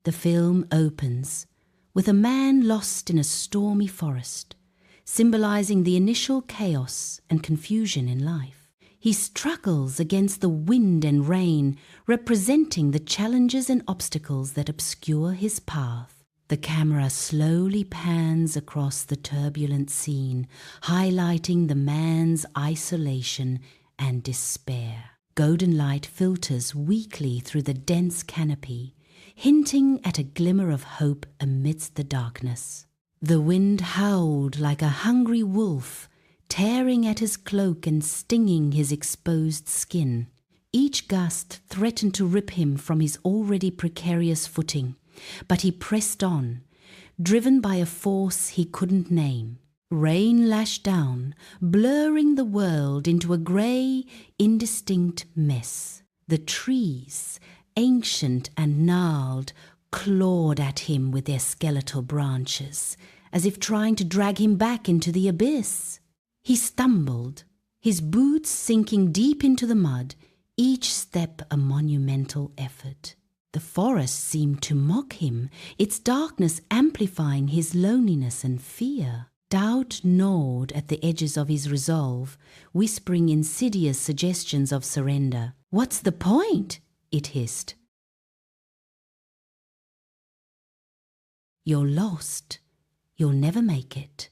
The film opens with a man lost in a stormy forest, symbolizing the initial chaos and confusion in life. He struggles against the wind and rain, representing the challenges and obstacles that obscure his path. The camera slowly pans across the turbulent scene, highlighting the man's isolation and despair. Golden light filters weakly through the dense canopy, hinting at a glimmer of hope amidst the darkness. The wind howled like a hungry wolf, tearing at his cloak and stinging his exposed skin. Each gust threatened to rip him from his already precarious footing, but he pressed on, driven by a force he couldn't name. Rain lashed down, blurring the world into a grey, indistinct mess. The trees, ancient and gnarled, clawed at him with their skeletal branches, as if trying to drag him back into the abyss. He stumbled, his boots sinking deep into the mud, each step a monumental effort. The forest seemed to mock him, its darkness amplifying his loneliness and fear. Doubt gnawed at the edges of his resolve, whispering insidious suggestions of surrender. "What's the point?" it hissed. "You're lost. You'll never make it."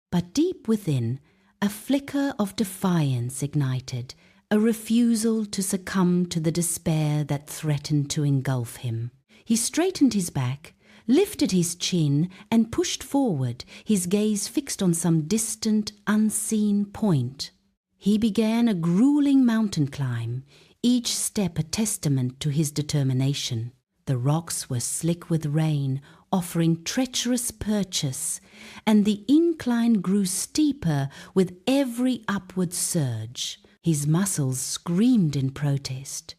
But deep within, a flicker of defiance ignited, a refusal to succumb to the despair that threatened to engulf him. He straightened his back, lifted his chin, and pushed forward, his gaze fixed on some distant, unseen point. He began a grueling mountain climb, each step a testament to his determination. The rocks were slick with rain, offering treacherous purchase, and the incline grew steeper with every upward surge. His muscles screamed in protest.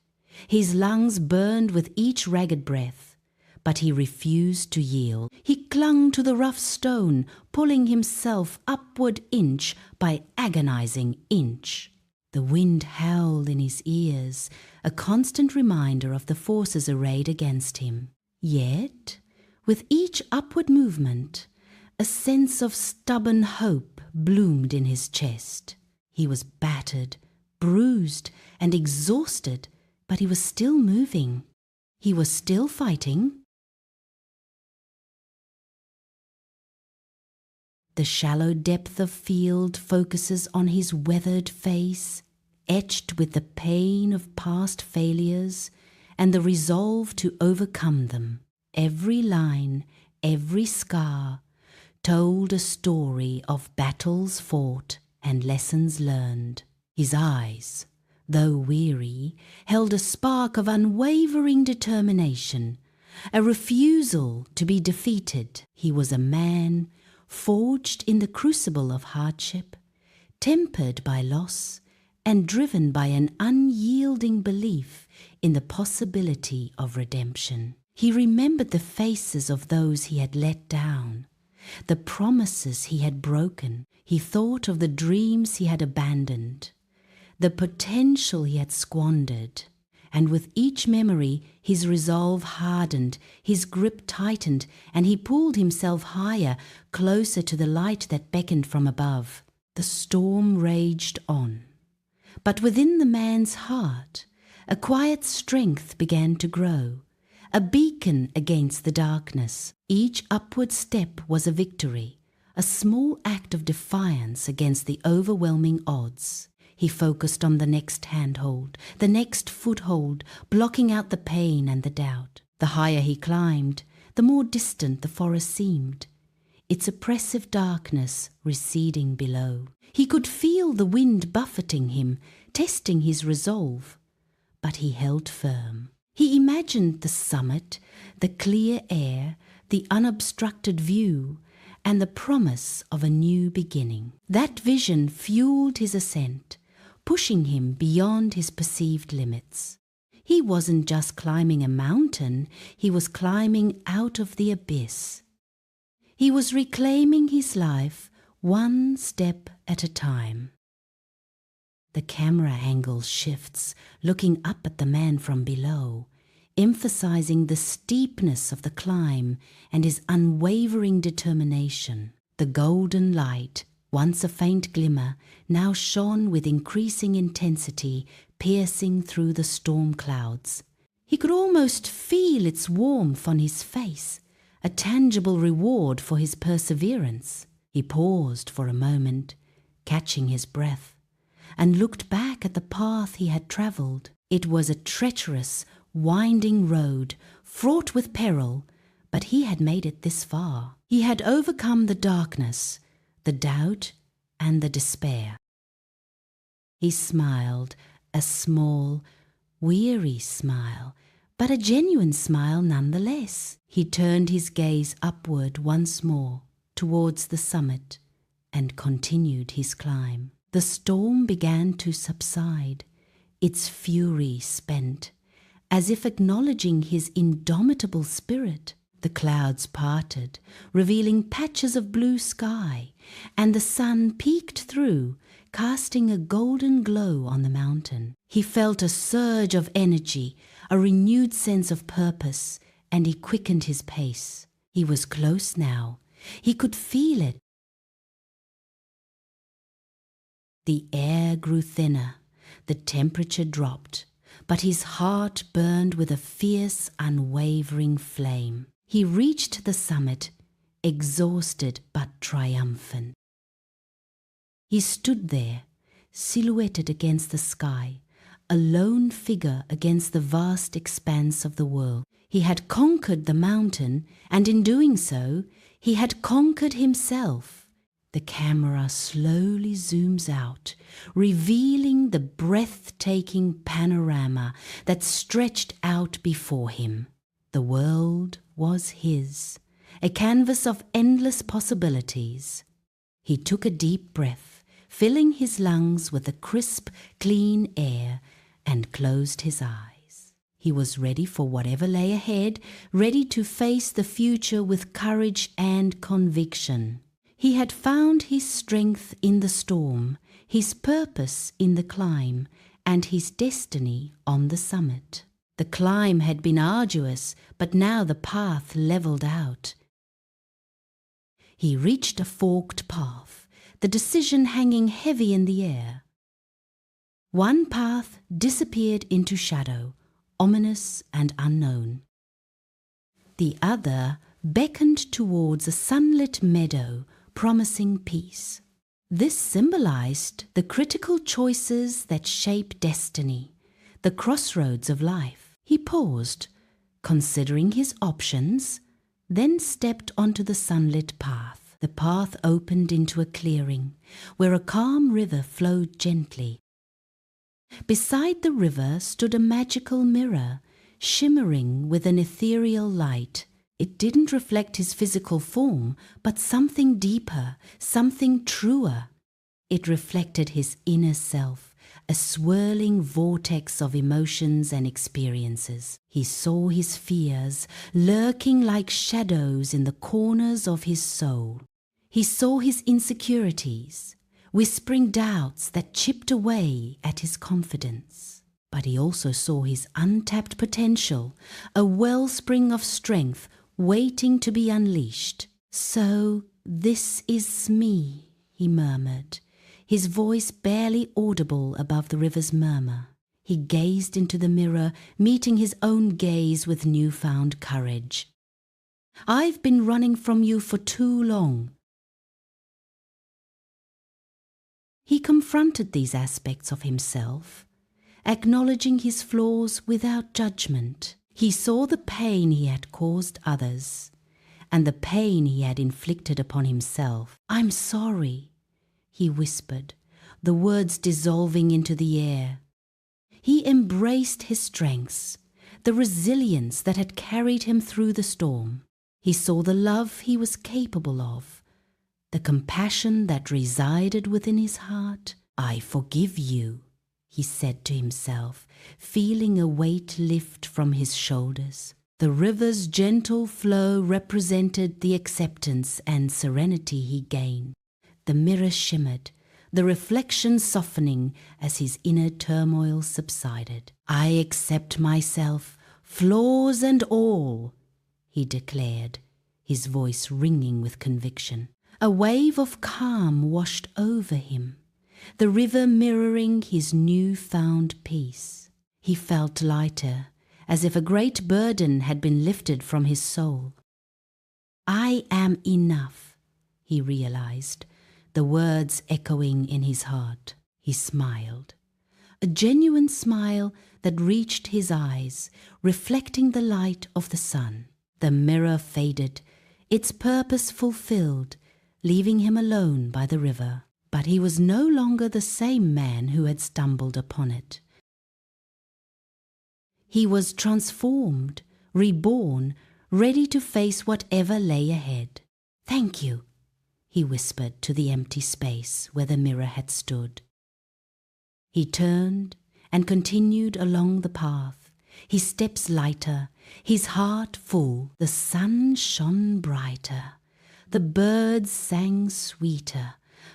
His lungs burned with each ragged breath, but he refused to yield. He clung to the rough stone, pulling himself upward inch by agonizing inch. The wind howled in his ears, a constant reminder of the forces arrayed against him. Yet, with each upward movement, a sense of stubborn hope bloomed in his chest. He was battered, bruised, and exhausted, but he was still moving. He was still fighting. The shallow depth of field focuses on his weathered face, etched with the pain of past failures and the resolve to overcome them. Every line, every scar, told a story of battles fought and lessons learned. His eyes, though weary, held a spark of unwavering determination, a refusal to be defeated. He was a man forged in the crucible of hardship, tempered by loss, and driven by an unyielding belief in the possibility of redemption. He remembered the faces of those he had let down, the promises he had broken. He thought of the dreams he had abandoned, the potential he had squandered. And with each memory, his resolve hardened, his grip tightened, and he pulled himself higher, closer to the light that beckoned from above. The storm raged on. But within the man's heart, a quiet strength began to grow, a beacon against the darkness. Each upward step was a victory, a small act of defiance against the overwhelming odds. He focused on the next handhold, the next foothold, blocking out the pain and the doubt. The higher he climbed, the more distant the forest seemed, its oppressive darkness receding below. He could feel the wind buffeting him, testing his resolve, but he held firm. He imagined the summit, the clear air, the unobstructed view, and the promise of a new beginning. That vision fueled his ascent, pushing him beyond his perceived limits. He wasn't just climbing a mountain, he was climbing out of the abyss. He was reclaiming his life one step at a time. The camera angle shifts, looking up at the man from below, emphasizing the steepness of the climb and his unwavering determination. The golden light, once a faint glimmer, now shone with increasing intensity, piercing through the storm clouds. He could almost feel its warmth on his face, a tangible reward for his perseverance. He paused for a moment, catching his breath, and looked back at the path he had travelled. It was a treacherous, winding road, fraught with peril, but he had made it this far. He had overcome the darkness, the doubt, and the despair. He smiled, a small, weary smile, but a genuine smile nonetheless. He turned his gaze upward once more, towards the summit, and continued his climb. The storm began to subside, its fury spent. As if acknowledging his indomitable spirit, the clouds parted, revealing patches of blue sky, and the sun peeked through, casting a golden glow on the mountain. He felt a surge of energy, a renewed sense of purpose, and he quickened his pace. He was close now. He could feel it. The air grew thinner, the temperature dropped, but his heart burned with a fierce, unwavering flame. He reached the summit, exhausted but triumphant. He stood there, silhouetted against the sky, a lone figure against the vast expanse of the world. He had conquered the mountain, and in doing so, he had conquered himself. The camera slowly zooms out, revealing the breathtaking panorama that stretched out before him. The world was his, a canvas of endless possibilities. He took a deep breath, filling his lungs with the crisp, clean air, and closed his eyes. He was ready for whatever lay ahead, ready to face the future with courage and conviction. He had found his strength in the storm, his purpose in the climb, and his destiny on the summit. The climb had been arduous, but now the path levelled out. He reached a forked path, the decision hanging heavy in the air. One path disappeared into shadow, ominous and unknown. The other beckoned towards a sunlit meadow, promising peace. This symbolized the critical choices that shape destiny, the crossroads of life. He paused, considering his options, then stepped onto the sunlit path. The path opened into a clearing, where a calm river flowed gently. Beside the river stood a magical mirror, shimmering with an ethereal light. It didn't reflect his physical form, but something deeper, something truer. It reflected his inner self, a swirling vortex of emotions and experiences. He saw his fears lurking like shadows in the corners of his soul. He saw his insecurities, whispering doubts that chipped away at his confidence. But he also saw his untapped potential, a wellspring of strength waiting to be unleashed. "So this is me," he murmured, his voice barely audible above the river's murmur. He gazed into the mirror, meeting his own gaze with newfound courage. "I've been running from you for too long." He confronted these aspects of himself, acknowledging his flaws without judgment. He saw the pain he had caused others, and the pain he had inflicted upon himself. "I'm sorry," he whispered, the words dissolving into the air. He embraced his strengths, the resilience that had carried him through the storm. He saw the love he was capable of, the compassion that resided within his heart. "I forgive you," he said to himself, feeling a weight lift from his shoulders. The river's gentle flow represented the acceptance and serenity he gained. The mirror shimmered, the reflection softening as his inner turmoil subsided. "I accept myself flaws and all, he declared, his voice ringing with conviction. A wave of calm washed over him, the river mirroring his new-found peace. He felt lighter, as if a great burden had been lifted from his soul. I am enough, he realized, the words echoing in his heart. He smiled, a genuine smile that reached his eyes, reflecting the light of the sun. The mirror faded, its purpose fulfilled, leaving him alone by the river. But he was no longer the same man who had stumbled upon it. He was transformed, reborn, ready to face whatever lay ahead. Thank you, he whispered to the empty space where the mirror had stood. He turned and continued along the path, his steps lighter, his heart full. The sun shone brighter, the birds sang sweeter,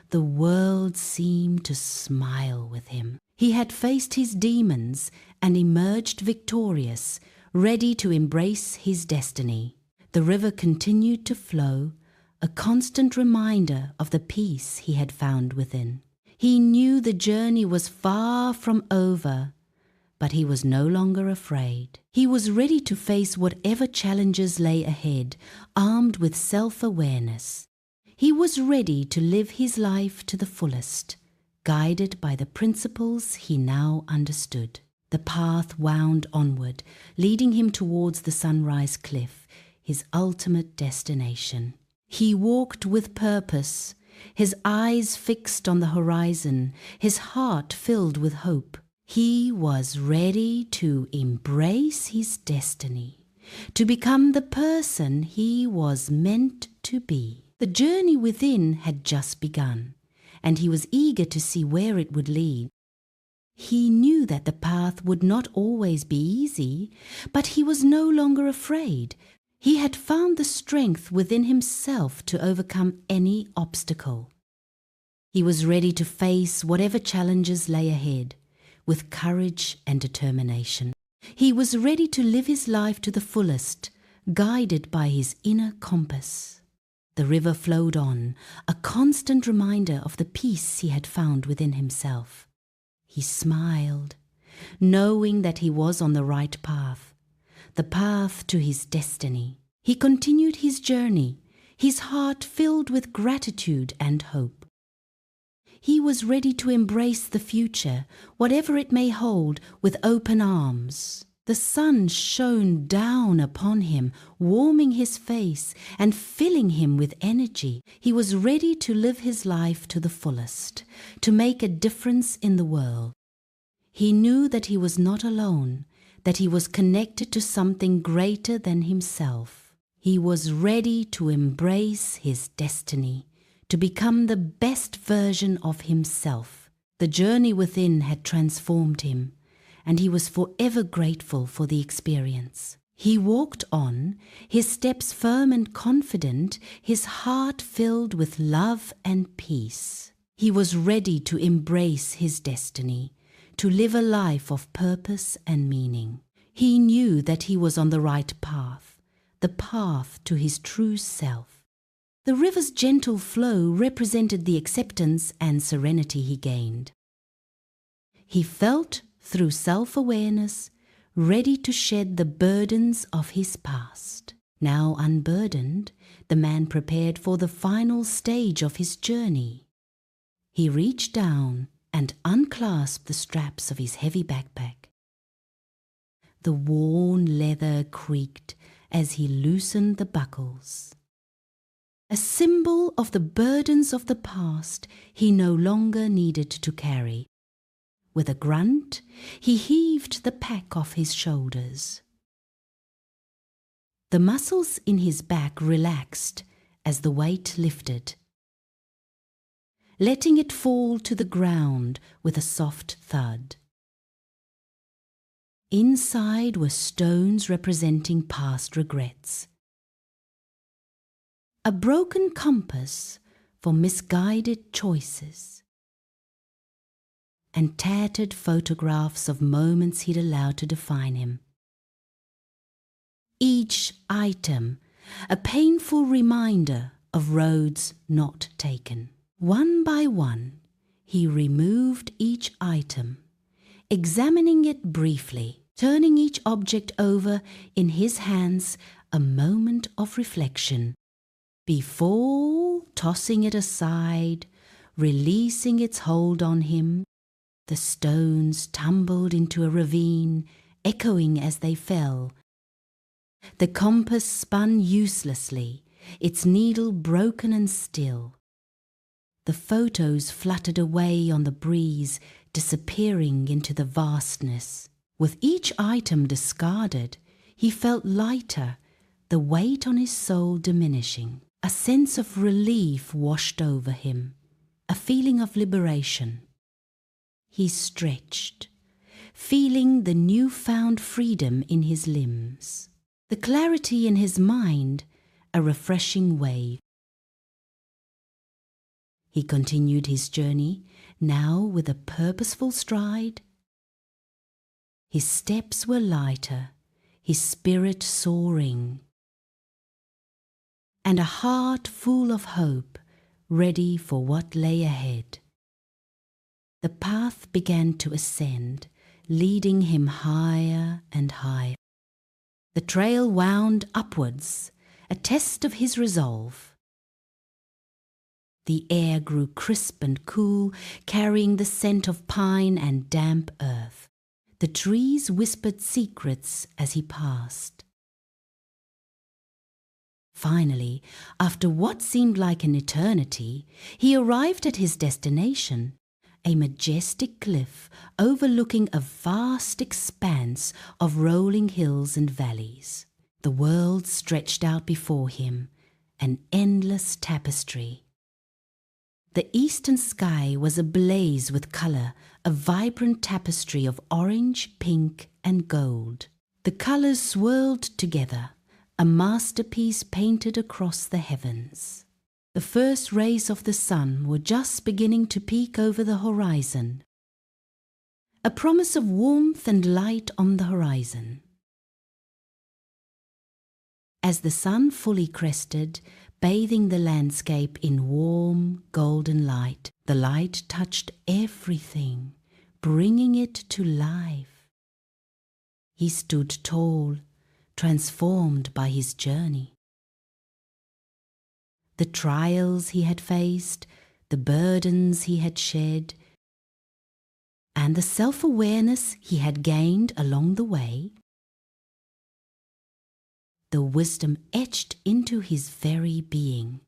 the world seemed to smile with him. He had faced his demons and emerged victorious, ready to embrace his destiny. The river continued to flow, a constant reminder of the peace he had found within. He knew the journey was far from over, but he was no longer afraid. He was ready to face whatever challenges lay ahead, armed with self-awareness. He was ready to live his life to the fullest, guided by the principles he now understood. The path wound onward, leading him towards the sunrise cliff, his ultimate destination. He walked with purpose, his eyes fixed on the horizon, his heart filled with hope. He was ready to embrace his destiny, to become the person he was meant to be. The journey within had just begun, and he was eager to see where it would lead. He knew that the path would not always be easy, but he was no longer afraid. He had found the strength within himself to overcome any obstacle. He was ready to face whatever challenges lay ahead, with courage and determination. He was ready to live his life to the fullest, guided by his inner compass. The river flowed on, a constant reminder of the peace he had found within himself. He smiled, knowing that he was on the right path, the path to his destiny. He continued his journey, his heart filled with gratitude and hope. He was ready to embrace the future, whatever it may hold, with open arms. The sun shone down upon him, warming his face and filling him with energy. He was ready to live his life to the fullest, to make a difference in the world. He knew that he was not alone, that he was connected to something greater than himself. He was ready to embrace his destiny, to become the best version of himself. The journey within had transformed him, and he was forever grateful for the experience. He walked on, his steps firm and confident, his heart filled with love and peace. He was ready to embrace his destiny, to live a life of purpose and meaning. He knew that he was on the right path, the path to his true self. The river's gentle flow represented the acceptance and serenity he gained. He felt, through self-awareness, ready to shed the burdens of his past. Now unburdened, the man prepared for the final stage of his journey. He reached down and unclasped the straps of his heavy backpack. The worn leather creaked as he loosened the buckles. A symbol of the burdens of the past he no longer needed to carry. With a grunt, he heaved the pack off his shoulders. The muscles in his back relaxed as the weight lifted, letting it fall to the ground with a soft thud. Inside were stones representing past regrets, a broken compass for misguided choices, and tattered photographs of moments he'd allowed to define him. each item a painful reminder of roads not taken. One by one, he removed each item, examining it briefly, turning each object over in his hands a moment of reflection, before tossing it aside, releasing its hold on him. The stones tumbled into a ravine, echoing as they fell. The compass spun uselessly, its needle broken and still. The photos fluttered away on the breeze, disappearing into the vastness. With each item discarded, he felt lighter, the weight on his soul diminishing. A sense of relief washed over him, a feeling of liberation. He stretched, feeling the newfound freedom in his limbs, the clarity in his mind, a refreshing wave. He continued his journey, now with a purposeful stride. His steps were lighter, his spirit soaring, and a heart full of hope, ready for what lay ahead. The path began to ascend, leading him higher and higher. The trail wound upwards, a test of his resolve. The air grew crisp and cool, carrying the scent of pine and damp earth. The trees whispered secrets as he passed. Finally, after what seemed like an eternity, he arrived at his destination, a majestic cliff overlooking a vast expanse of rolling hills and valleys. The world stretched out before him, an endless tapestry. The eastern sky was ablaze with color, a vibrant tapestry of orange, pink, and gold. The colors swirled together, a masterpiece painted across the heavens. The first rays of the sun were just beginning to peek over the horizon, a promise of warmth and light on the horizon. As the sun fully crested, bathing the landscape in warm, golden light, the light touched everything, bringing it to life. He stood tall, transformed by his journey. The trials he had faced, the burdens he had shed, and the self-awareness he had gained along the way, the wisdom etched into his very being.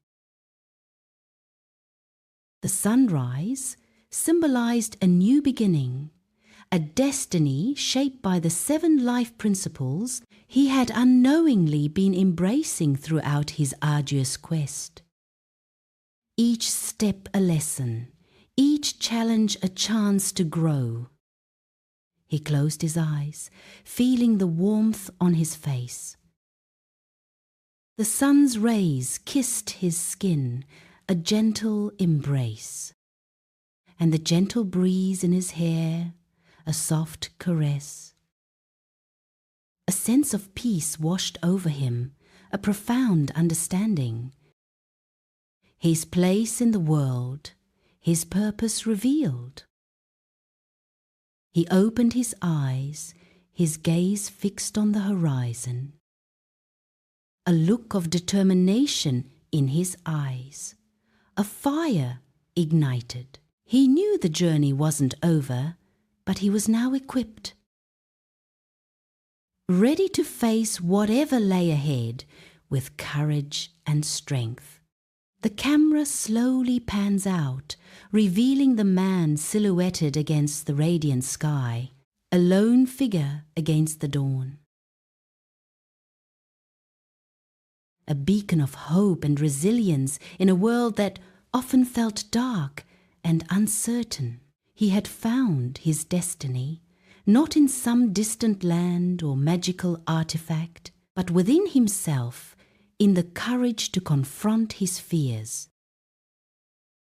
The sunrise symbolized a new beginning, a destiny shaped by the 7 life principles he had unknowingly been embracing throughout his arduous quest. Each step a lesson, each challenge a chance to grow. He closed his eyes, feeling the warmth on his face. The sun's rays kissed his skin, a gentle embrace, and the gentle breeze in his hair, a soft caress. A sense of peace washed over him, a profound understanding. His place in the world, his purpose revealed. He opened his eyes, his gaze fixed on the horizon. A look of determination in his eyes, a fire ignited. He knew the journey wasn't over, but he was now equipped, ready to face whatever lay ahead with courage and strength. The camera slowly pans out, revealing the man silhouetted against the radiant sky, a lone figure against the dawn. A beacon of hope and resilience in a world that often felt dark and uncertain. He had found his destiny, not in some distant land or magical artifact, but within himself, in the courage to confront his fears,